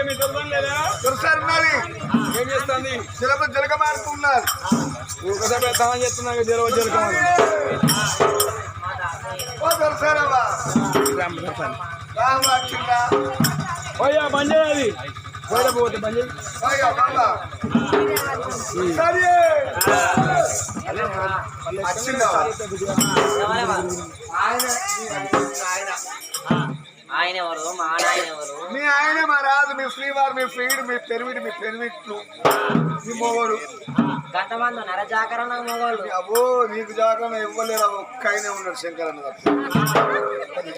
మీ దొరకడం లేదా? దొరసారి ఉన్నది. ఏం చేస్తుంది? జలక మారుతున్నారు. ఒకసారి తాను చేస్తున్నాను జలకమని. ఓ దొరసారవ్వా పోయా బంద్ చేయాలి. పోయిన పోతే బంద్ చేయి. ఆయన ఎవరు? మా ఆయన ఎవరు? మీ ఆయన మా రాజు, మీ శ్రీవారు, మీ ఫ్రీడ్, మీ పెరిమిటి, మీ పెరిమిట్లు, మీ మొగోడు. గంతమంది నర జాగరణ మొగోళ్ళు. అబ్బో నీకు జాగరణ ఇవ్వలేరు. ఒక్క ఆయనే ఉన్నాడు శంకరన్న.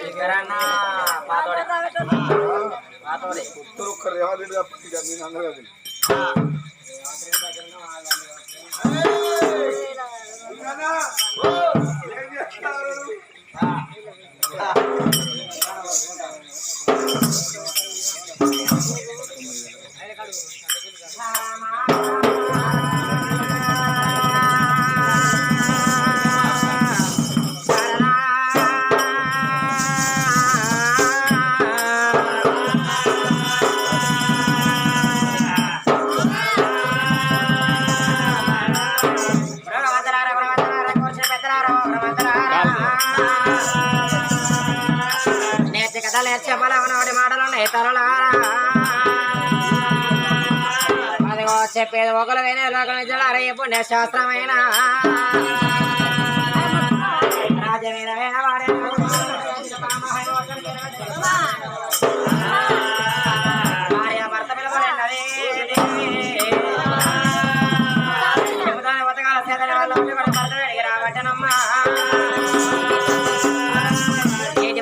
శంకరన్న పాతోడే పాతోడే. ఒక్కరు రేవారెడ్డి తప్ప నేను అందరూ కదా. ఏం చేస్తారు? అదిగో చెప్పేది ఒకరు వినే లోకం పుణ్య శాస్త్రమైన రాజవీర వాడే భార్య భర్త పిలవలేనది చెబుతానే బతకాల సేదరి వాళ్ళ భర్త అడిగి రాబట్టనమ్మా.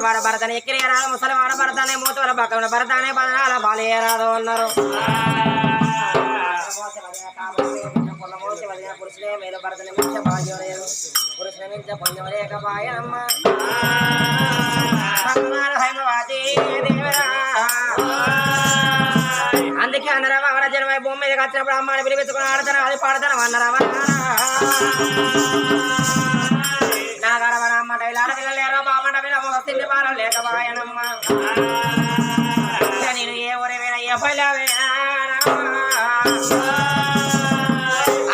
వాడు భరతని ఎక్కిరేరాదు, ముసలివాడ భరతానే మూతుల పక్కన భరతానే బదనాల బాలేరాదు అన్నారు. పురుషులే మేలు భరతని మించ భాగ్యం లేదు, పురుషుని మించ పుణ్యం లేకపాయనమ్మ. అందుకే అన్నరావా ఆడ జనమై భూమి మీదకి వచ్చినప్పుడు అమ్మాని పిలిపించుకుని ఆడతాను అది పాడతాను అన్నరావా. నా గడవన అమ్మ డైలాడ పిల్లలేరో బామంట పిల్ల తిండి పాలన లేకపాయనమ్మ. నేను ఏ ఊరేనా ఏ పల్లెవేనా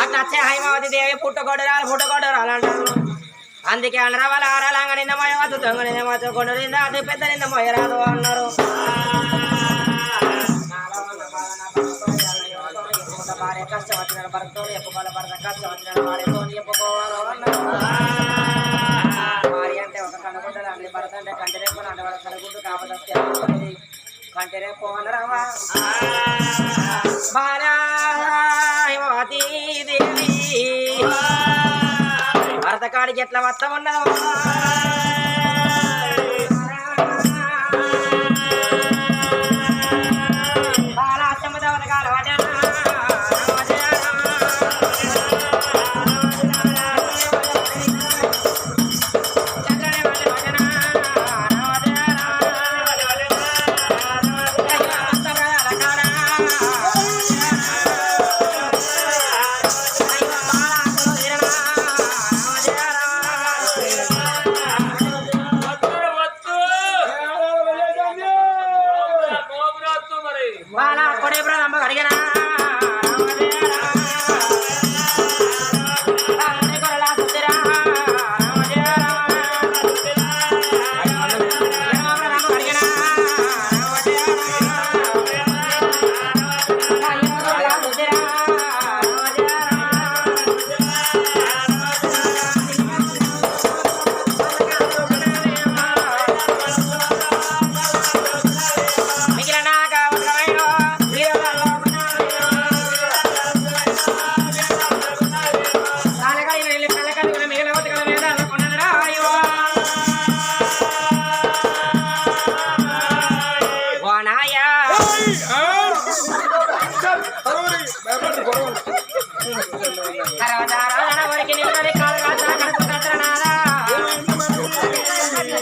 అట్లా వచ్చే హైమావతి దేవి పుట్టగొడ్డరాలు అంటారు. అందుకే అన్నరా వాళ్ళ ఆరాలంగా నిన్న మోయవచ్చు దొంగ నిన్న మోచకొండు నింద అది పెద్ద నింద మోయరాదు అన్నారు. భార్య కష్టం వచ్చిన భర్తతో చెప్పుకోవాలి, భర్త కష్టం వచ్చిన భార్యతో చెప్పుకోవాలి అన్నారు. భార్య అంటే ఒక కనుకుంటారు, అన్ని భర్త అంటే కంటి రేపు అంటే వాళ్ళ కనుకుంటూ కాకపోతే కంటి రేపు అనరావా. భార్యవతీ దేవి భర్త కాడికి ఎట్లా వస్తా ఉన్నావా.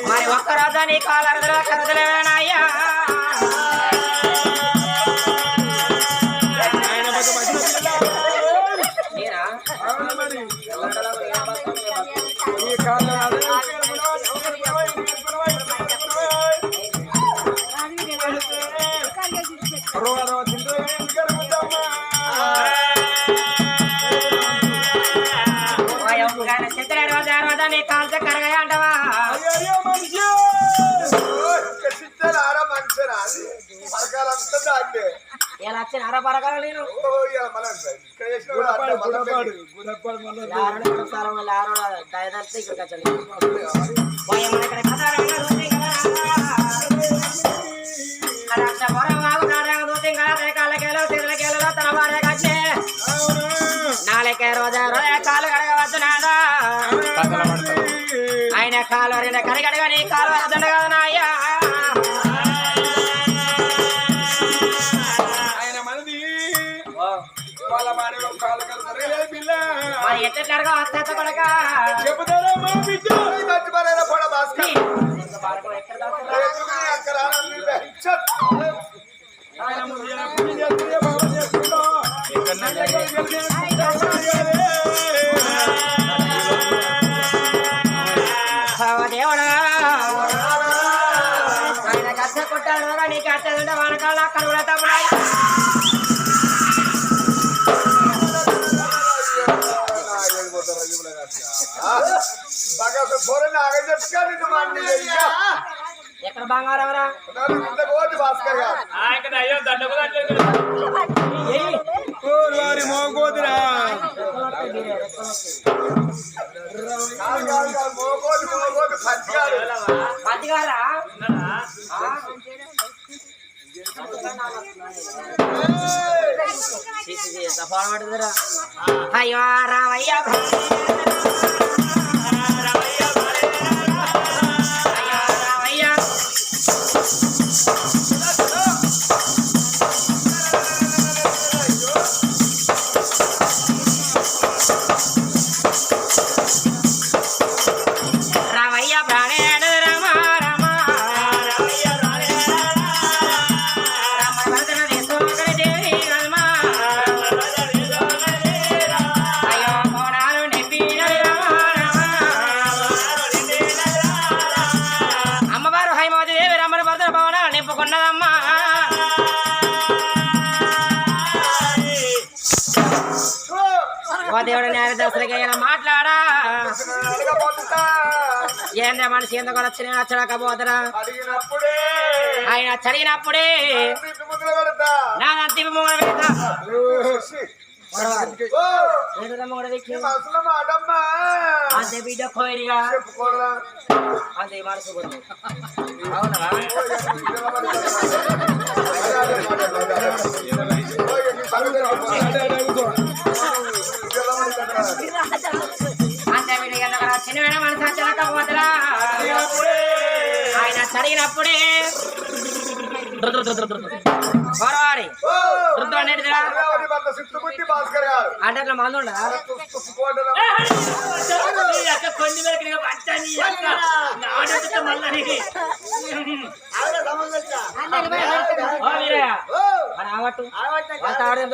మరి ఒక్క రాజా నీ కాలరదలా కరదలేనాయ్యా. నీ కాల్చ కరగా అంటవా ఇలా వచ్చిన అర పరకాల నేను తన భార్య కట్టే నాలుగే రోజా కాలు కడగవచ్చు నాదా ఆయన కాలు కడగడగా నీ కాలు వస్తుండ కదా నాయ్యా మరి ఎట్లా వస్తా కొడక చెబుతారా దేవుడా ఆయన కచ్చ కొట్టాడు కదా నీకు అచ్చంటే వానకాల అక్కడ కూడా తమ్ముడాయి ఎక్కడ బంగారం రా భాస్కర్ గారు మోగోదురా మంచిగారా పడుతురా అయ్యో రామయ్య నింపుకున్నదమ్మా ఓ దేవుడు నేను దసరకి మాట్లాడా ఏంద్ర మనిషి ఎందుకు వచ్చిన నచ్చడకపోతురా ఆయన చదివినప్పుడే నా తిప్పి మొగలు పెడతా అంతే బిడ్డ కోరిగా అంతే మనసు అవునా అంతే బిడ్డ చిన్న మనసు నచ్చకపోతురా ఆయన చదివినప్పుడే అంటే అట్లా మంది ఉండ కొన్ని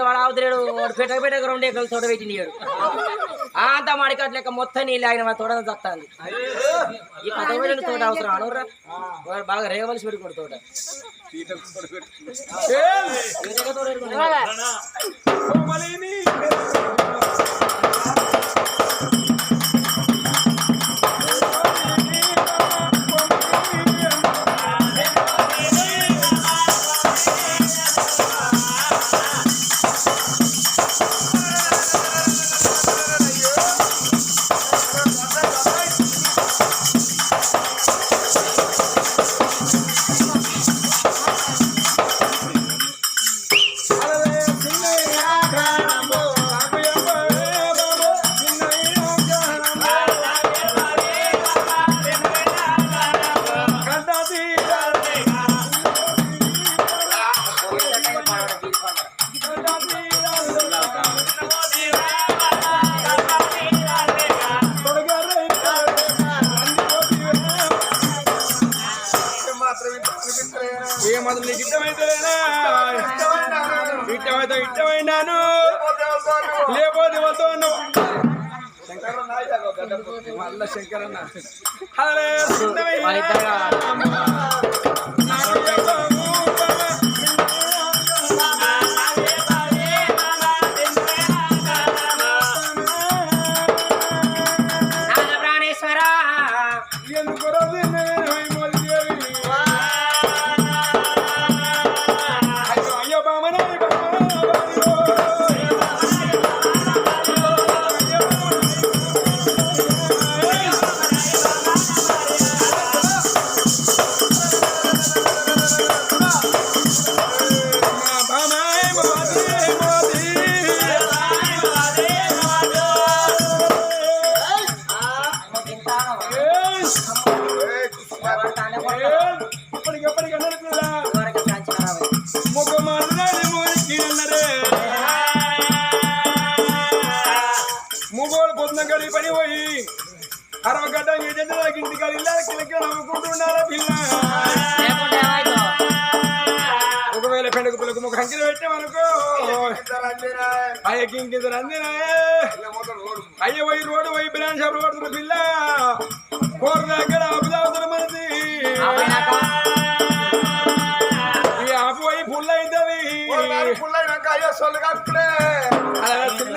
వాడు ఆవుతులేడు వాడు పెట్టక రెండు ఎకరాలు తోట పెట్టినాడు అంత మడికట్ లెక్క మొత్తం నీళ్ళు ఆగిన మా తోట చస్తాంది ఈ కథ పెట్టిన తోట అవసరం అనురా వాడు బాగా రేవలసి పెట్టుకోడు తోట ఇష్టమైనాను లేకపోతే వద్దు మళ్ళా శంకరన్న పని పోయి అరవగడ్డ ఇంటికాడ ఇలా కిలకి నవ్వుకుంటున్నారా పిల్ల ఒకవేళ పెండకు పిల్లకు ఒక కంకిలో పెట్టామనుకో అయ్యకి ఇంకిద్దరు అందినా అయ్య పోయి రోడ్డు పోయి బిర్యానీ షాపులు కొడుతున్న పిల్ల కోరు దగ్గర అభిదావుతున్న మనది ఈ ఆపు పోయి పుల్ల అవుతుంది పుల్లైనాక అయ్యో సొల్లు కాకుడే అలా చిన్న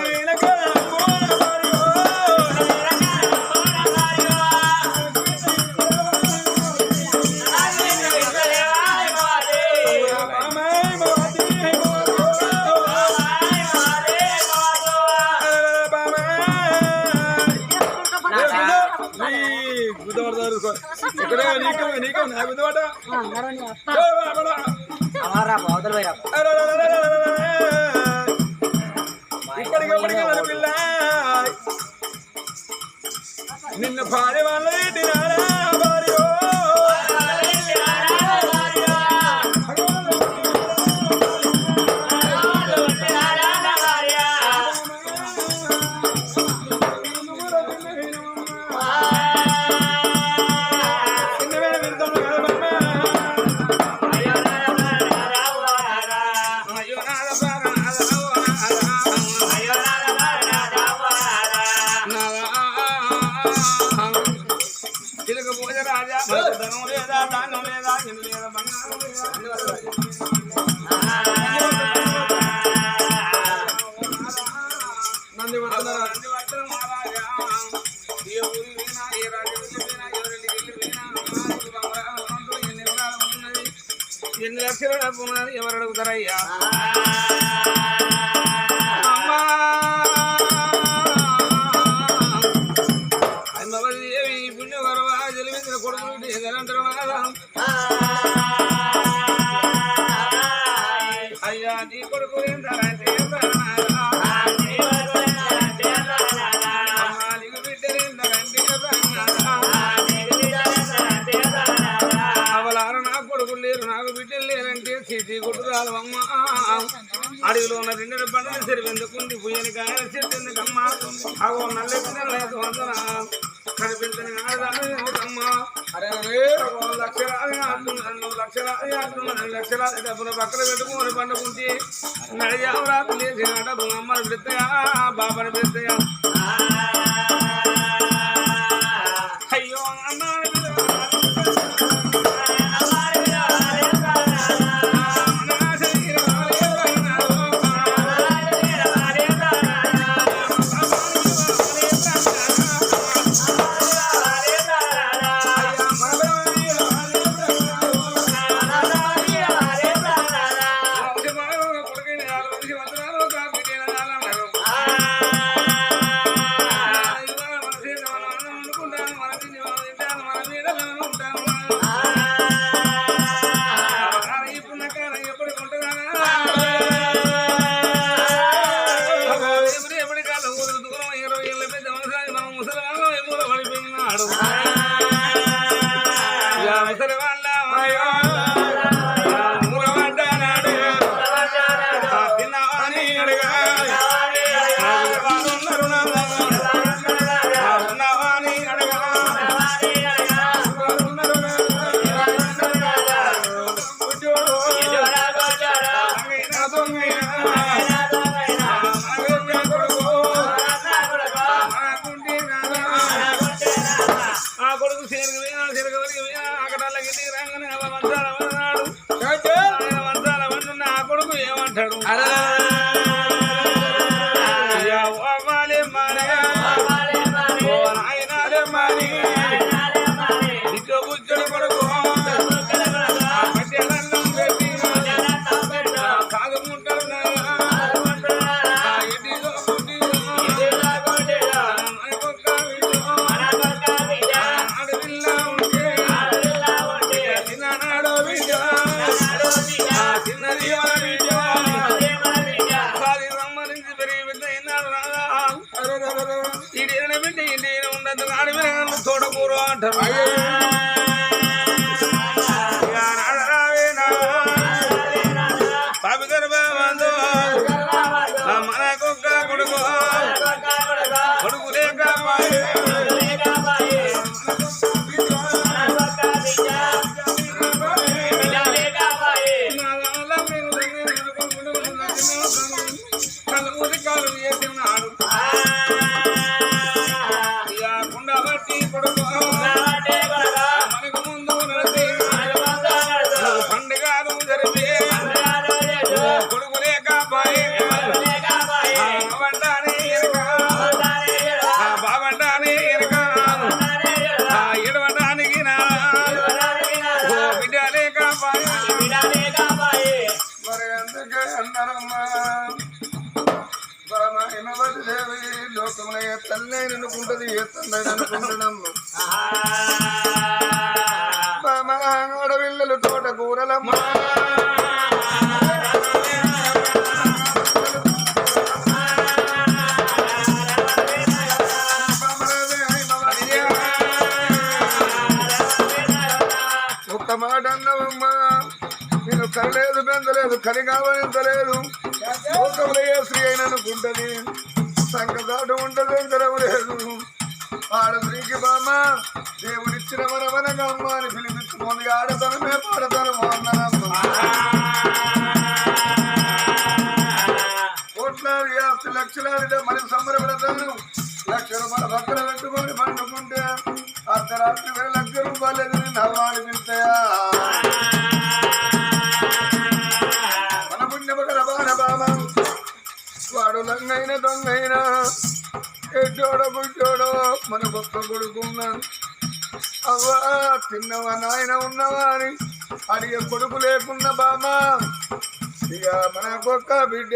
ఇక్కడే నీకు నీకు నా గుద్దవాట ఇప్పటికప్పటికీ నన్ను పిల్ల నిన్ను పాడే వాళ్ళ భార్య ఎన్ని లక్షలు డబ్బు ఎవరు అడుగుతారయ్యా అమ్మా అమ్మదేవి పుణ్యవరవా జలవేంద్ర కొడుకులు ఎదరంటారు అయ్యా నీ కొడుకు ఏంటంటే నాకు బిడ్డలు లేరంటే చీటీ కొట్టురాలు అమ్మ అడవిలో ఉన్న రెండు బండలు సరిపెందుకుంది పుయ్యని కాయలు చెట్టు ఎందుకమ్మా అగో నల్లెత్తినలేదు వందన కనిపించని ఆడదామ్మ లక్షలాది ఆడుతున్నాను లక్షలాది ఆడుతున్నాను లక్షలాది డబ్బులు పక్కన పెట్టుకుని పండుకుంటే నడిజావు రాత్రి లేచిన డబ్బు అమ్మని పెడతాయా బాబాని పెడతాయా అయ్యో అమ్మ తోడకూరు అంటారు మన కొడుకు లేక కాపాయే వంటానే ఎనక బావంటానే ఎనక ఎడవటానికి నా బిడ్డలే కాపాయే మరి అందుకే అన్నారమ్మా బామాయమవతి దేవి లోకంలో ఏ తల్లి అనుకుంటది ఏ తండ్రి అనుకుంటున్నాము బామా ఆడపిల్లలు తోట కూరలమ్మా ఒక్క మాట అన్నవమ్మా నేను కరలేదు పెంచలేదు కని కావలించలేదు లోకంలో ఏ స్త్రీ అయినా అనుకుంటది సంకదాటు ఉంటది ఎంతరం లేదు ఆడ స్త్రీకి బామ్మ దేవుడిచ్చిన వరవనగా అమ్మ అని పిలిపించుకుంది ఆడతనమే పాడతనము అన్నానమ్మ కోట్లాది ఆస్తి లక్షలాది మనకు సంబరపడతాను లక్ష రూపాయల పక్కన పెట్టుకొని పండుకుంటే అర్ధరాత్రి 1,00,000 రూపాయలు నవ్వాలి పిలుతాయా మన పుణ్యమగల బాణబామ వాడు లంగైన దొంగైనా ఎడ్డోడో బుడ్డోడో మన గొప్ప కొడుకున్నా అవ్వా తిన్నవా నాయన ఉన్నవా అని అడిగే కొడుకు లేకున్న బామ ఇక మనకొక్క బిడ్డ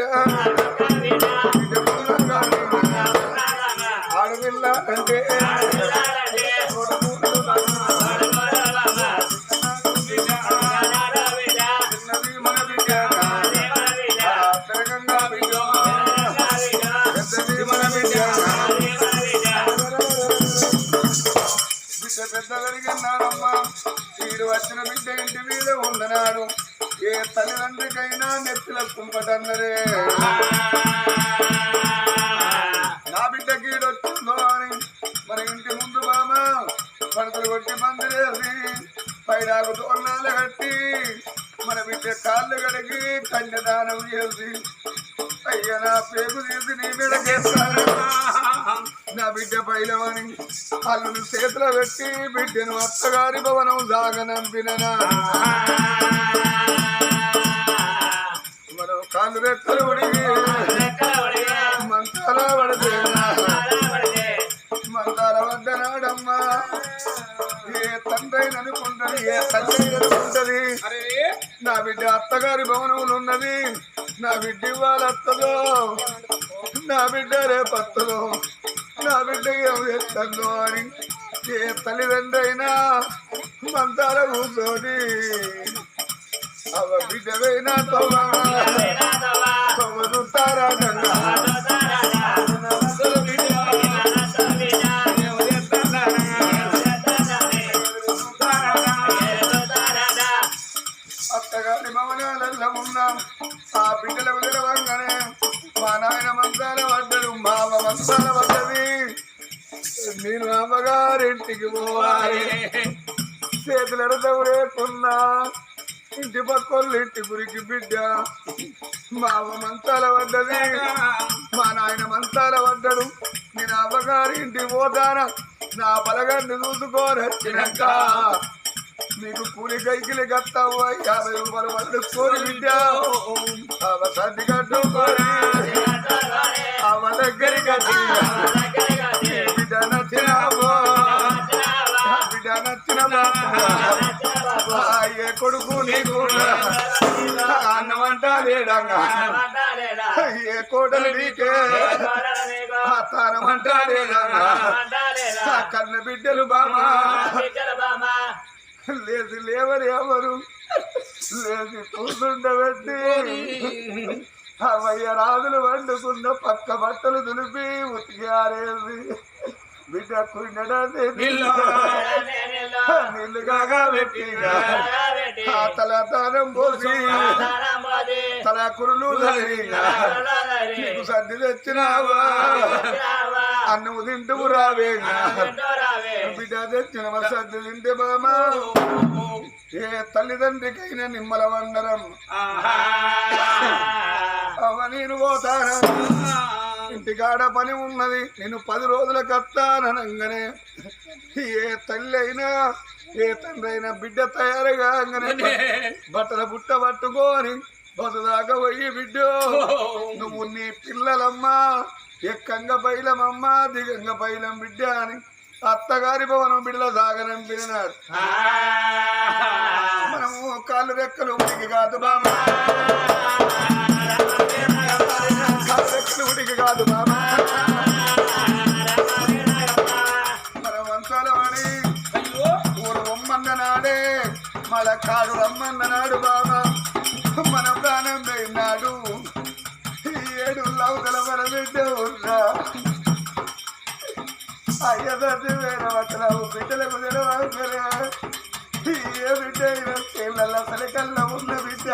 ఆడపిల్ల అంటే మన బిడ్డ పెద్దగలిగినాడమ్మా వీడు వచ్చిన బిడ్డ ఇంటి మీద ఉండనాడు ఏ తల్లిదండ్రికైనా నెత్తిల కుంపటన్నరే నా బిడ్డ కీడొచ్చిందో అని మన ఇంటి ముందు బామ పడతలు కొట్టి పందిరేసి పైడాకు తోరణాలు కట్టి మన బిడ్డ కాళ్ళు కడిగి కన్యదానం చేసి అయ్య నా పేగు తీసి నీ మీదకేస్తాను నా బిడ్డ పైలవని అల్లుని చేతిలో పెట్టి బిడ్డను అత్తగారి భవనం సాగనంపిననా మనం కాళ్ళు రెక్కలు ఉడిగి మంతాల పడితే మంతాల వద్దనాడమ్మా ఏ తండ్రి అనుకుంటది ఏ తల్లి అనుకుంటది నా బిడ్డ అత్తగారి భవనంలో ఉన్నది నా బిడ్డ ఇవాళ అత్తదో నా బిడ్డ రేపత్తదో నా బిడ్డ ఏం చేస్తుందో అని ఏ తల్లిదండ్రి అయినా మంతాల కూర్చొని అవ బిడ్డవైనా తొమ్మిదిస్తారా అత్తగారి భవనాలలో ఉన్నాం ఆ బిడ్డలకు తెలవంగానే మా నాయన మంచాల పడ్డడు మా అమ్మ మంచాల పడ్డది నేను అమ్మగారింటికి పోవాలి చేతులు ఎడతవు లేకున్నా ఇంటి పక్కోళ్ళు ఇంటి గురికి బిడ్డ మా అమ్మ మంచాల పడ్డది మా నాయన మంచాల పడ్డడు నేను అమ్మగారి ఇంటికి పోతానా నా బలగాన్ని చూసుకొని వచ్చినాక నీకు కూలి కైకిలి కట్టావు 50 రూపాయలు పండుకొని బిడ్డ అవ సర్ది కట్టుకొని అవ దగ్గరికి బిడ్డ నచ్చినావో బిడ్డ నచ్చిన ఏ కొడుకు నీకు అన్నమంట లేడంగా ఏ కోటలు నీకే తానమంట లేడంగా కన్న బిడ్డలు బామా లేచి లేవని ఎవరు లేచి కూర్చుండబెట్టి అవయ్య రాజులు వండుకున్న పక్క బట్టలు దులిపి ఉతికి ఆరేసి బిడ్డ కుండడాన్ని నీళ్ళు కాగా పెట్టి తల దానం పోసి తల కురులు నీకు సర్ది తెచ్చినావా అన్నము తింటూ రావే బిడ్డ తెచ్చిన సర్ది తింటే బామా ఏ తల్లిదండ్రికైనా నిమ్మల వందరం అవ నేను పోతానా ఇంటికాడ పని ఉన్నది నేను 10 రోజులకు వస్తాననగానే ఏ తల్లి అయినా ఏ తండ్రి అయినా బిడ్డ తయారుగా బట్టల బుట్ట పట్టుకొని పొద్దుదాకా పోయి బిడ్డ నువ్వు నీ పిల్లలమ్మ ఎక్కంగా పైలమమ్మ దిగంగా పైలం బిడ్డ అని అత్తగారి భవనం బిడ్డల సాగనంపినాడు. మనము కాళ్ళు రెక్కలు ఉడికి కాదు బామా, కాళ్ళు రెక్కలు ఉడికి కాదు బామా, మన వంశాల వాడి ఊరు రమ్మన్ననాడే మళ్ళా కాడు రమ్మన్ననాడు బామా. మన ప్రాణం పోయినాడు 7 లవతల మన బిడ్డ ఉన్నా అయ్యదీ వేరే వచనావు బిడ్డలకు తెలవాసరే ఏ బిడ్డ అయినా చేళ్ళ సరికల్లా ఉన్న బిడ్డ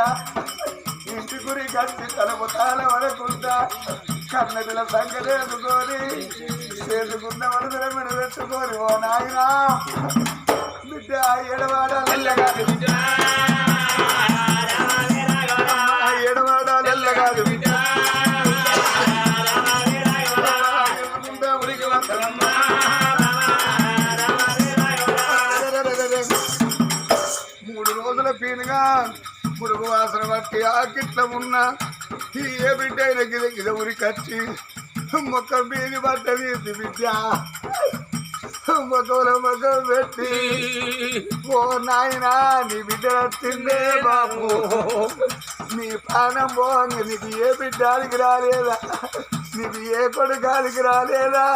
ఇంటి గురి కట్టి తలపు తాళ వడకుండా కన్నెల సంగతి ఎదుకొని చేసుకున్న వరదల మీద పెట్టుకొని ఓ నాయనా బిడ్డ ఎడవాడాలి బిడ్డ ఎడవాడాలి ఎల్లగాదు బిడ్డ ఉడికి వస్తామమ్మా 3 రోజుల పీనుగా పురుగు వాసన బట్టి ఆకిట్ల ఉన్న ఏ బిడ్డ అయిన గిద ఉరికచ్చి మొక్క మీది బట్ట తీసి బిడ్డ మొక్కల మొక్క పెట్టి ఓ నాయనా నీ బిడ్డ వచ్చిందే బాబు నీ ప్రాణం పోంగ నీకు ఏ బిడ్డానికి రాలేదా, నీకు ఏ కొడుకానికి రాలేదా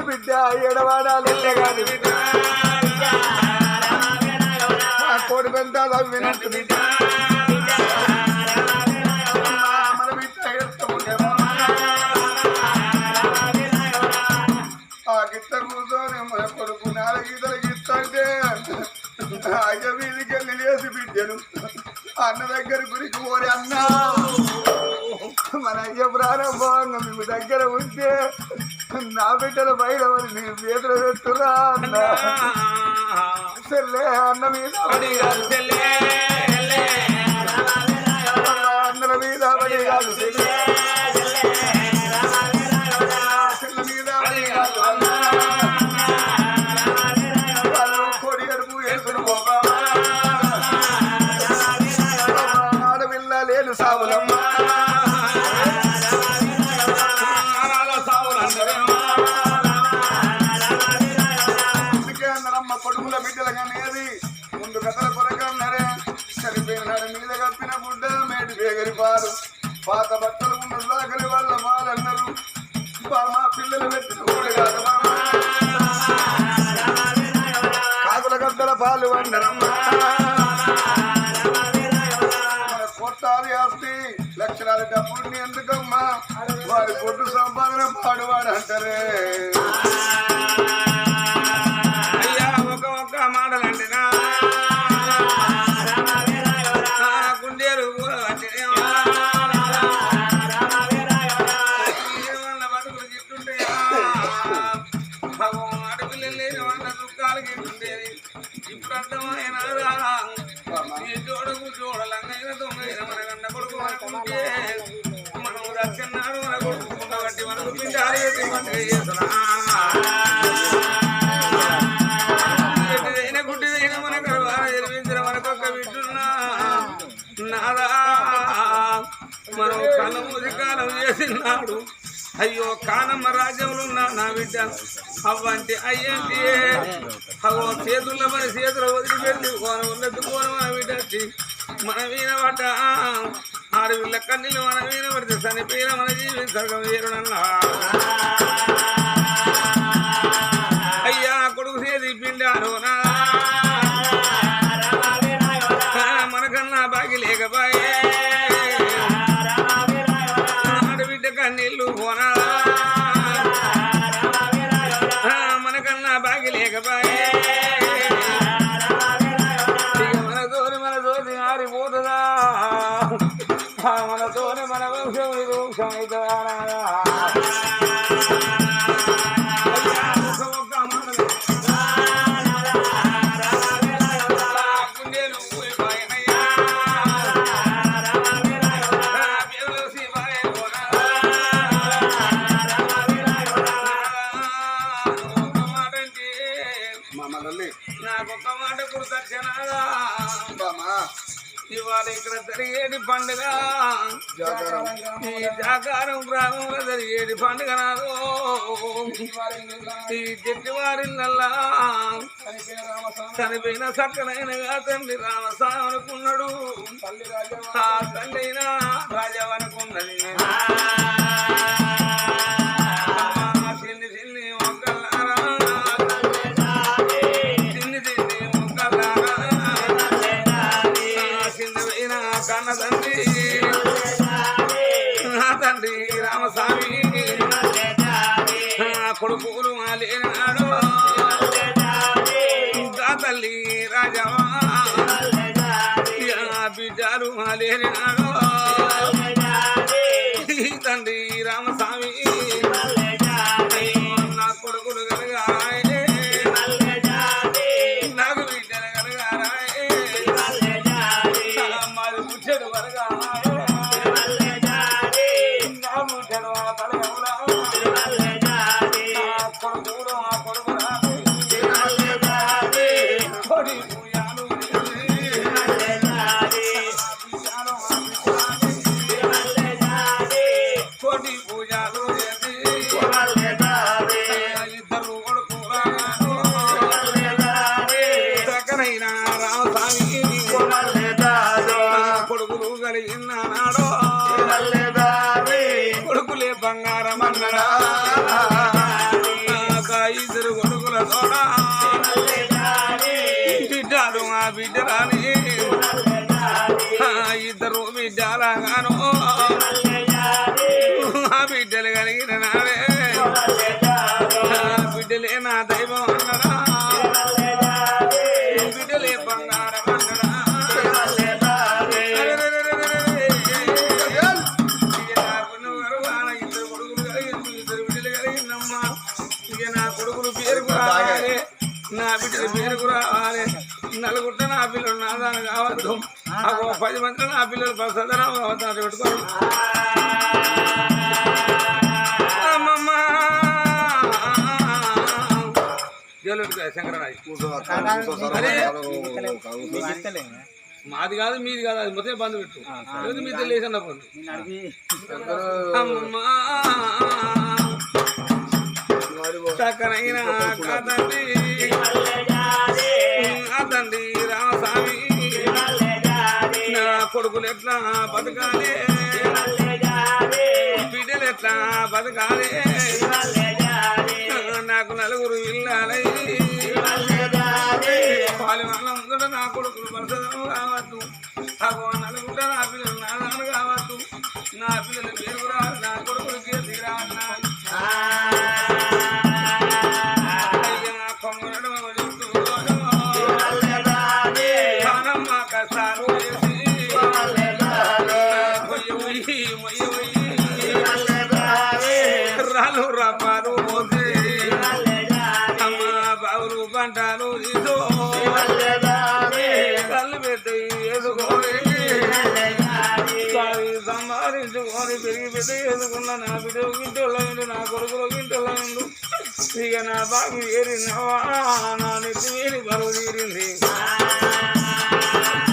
బిడ్డ ఎడవాడాలి కాదు బిడ్డ కోడి పెంట వినట్టు బిడ్డ మన బిడ్డ ఎడుతుండేమో ఆ గిట్ట కూర్చొని మన కొడుకు 4 గీతలు గిత్తంటే అయ్య వీధికి వెళ్ళి లేచి బిడ్డను అన్న దగ్గర గురికి పోరి అన్నా మన అయ్య ప్రారంభంగా మేము దగ్గర ఉంటే నా బిడ్డలు బయట నీ చేతులు పెట్టురా అన్న చెల్లే అన్న మీద పడి కాదు అన్నల మీద పడి కాదు చెల్ల మీద పడి కాదు వాళ్ళు కొడి అడుపు వేసుకుని పోగా ఆడపిల్ల లేని సాగులమ్మ కొడుకుల బిడ్డలగానేది ముందు కథల కొరకన్నారే చనిపోయినాడు మీద కప్పిన గుడ్డ మేటి బేగరి పాలు పాత బట్టలు ఉన్న సాగరి వాళ్ళ పాలన్నారు మా పిల్లలు పెట్టిన కూడా కాదు కాకుల గద్దల పాలు అన్నారమ్మా కొట్టాలి ఆస్తి లక్షణాలు డబ్బుని ఎందుకమ్మా వారి కొట్టు సంపాదన పాడువాడు అంటారే మాటలంటే గుండెలు బతుకులు గిట్టుంటే ఆడపిల్లలు లేని వాళ్ళ దుఃఖాలు గిట్టుండేది. ఇప్పుడు అర్థమైన చూడకు చూడలంగైన దొంగైన మన గండ కొడుకు మనకుంటే మనం దక్షిణాడు మన కొడుకు కాబట్టి మనకు పిండాలి చేస్తున్నా గుడ్డిదైన మన గర్వాన్ని నిర్మించిన మనకొక్క వింటున్నా నాదా మనం కళ్ళ ముదికాలం చేసినాడు. అయ్యో కానమ్మ రాజ్యంలో ఉన్నా నా బిడ్డ అవ్వంటి అయ్యంటి అవ్వ చేతుల్లో మన చేతులు వదిలిపెట్టి కోన మన బిడ్డ మన వీణ పడ్డ ఆడవిళ్ళ కన్నీళ్ళు మన వీణ పడితే చనిపోయిన మన జీవి సగం వేరునన్నా అయ్యా కొడుకు చేతి పిండారోనా మనకన్నా బాగి లేకపాయే ఆడబిడ్డ కన్నీళ్ళు పోనా మనకన్నా బాగి లేకపాయే మన తోటి ఆరిపోతుందా మనతోనే మన వంశం ఇది వంశం అవుతుందా నాకొక్క మాట గుర్తొచ్చినాదా ఇవాళ ఇక్కడ జరిగేటి పండుగ ఈ జాకారం గ్రామంలో జరిగేటి పండుగ నాదో ఈ చెట్టువారిల్లల్లా చనిపోయిన సక్కనైనగా తండ్రి రామస్వామి అనుకున్నాడు ఆ తల్లి అయినా రాజావనుకున్నది చిన్ని చిన్ని మొక్కలారా చిన్ని చిన్ని మొక్కలారా చిన్నవైన కన్న తండ్రి నా తండ్రి రామస్వామి కొడుకులు లేనాడు తల్లి రాజావా బిడ్డలు లేనాడు తండ్రి రామస్వామి నా కొడుకులు కలగారాయే నాకు బిడ్డలు కలగారాయే మాది పుట్టడు వరగారాయే నా ముట్టడు తలగములా కొడుకులు ఆ కొడుకు కొడి పూయాలు కోటి పూజలు ఇద్దరు కొడుకురాను చక్కనైన రామస్వామి కొడుకులు కలిగినాడో కొడుకులే బంగారం అన్నడా ఇద్దరు కొడుకుల తోడ బిడ్డలు ఆ బిడ్డరాని ఇద్దరు బిడ్డలాగాను ఆ బిడ్డలు కలిగిన నాడే బిడ్డలే నా దైవం అన్నడా బిడ్డలే బంగారం అన్నడా ఇద్దరు కొడుకులు కలిగింది ఇద్దరు బిడ్డలు కలిగిందమ్మా ఇక నా కొడుకులు పేరుకు రావాలి నా బిడ్డల పేరుకు రావాలి నలుగుట్ట నా పిల్లలు నాదాన కావద్దు 10 మంది నా పిల్లలు ప్రసదనం కావద్దు పెట్టుకోవాలి అమ్మమ్మ జోలుగా శంకరరాజు మాది కాదు మీది కాదు అది మొత్తం బంధు పెట్టు లేదు మీ తెలియకుండా పోండి అమ్మమ్మ చక్కనైన కాదండి తండ్రి రామస్వామి నా కొడుకులు ఎట్లా బతకాలి బిడ్డలు ఎట్లా బతకాలి నాకు నలుగురు ఇల్లాలై పాలి వాళ్ళ ముందట నా కొడుకులు బతకడం కావద్దు నలుగురు నా పిల్లలు నాదాను కావద్దు నా పిల్లలు పేరు రాదు నా కొడుకులు కీర్తి రాదు కష్టాలు రాలు రపాలు పోతే అమ్మ బావులు పంటలు తీసో కళ్ళు పెట్టి వేసుకొని సంపాదించుకొని పెరిగి పెట్టి వేసుకున్న నా బిడ్డ గింటోళ్ళు నా కొడుకులు గింటోళ్ళు ఇక నా బాబు ఏరినవా నా నెత్తి వేరి బరువు తీరింది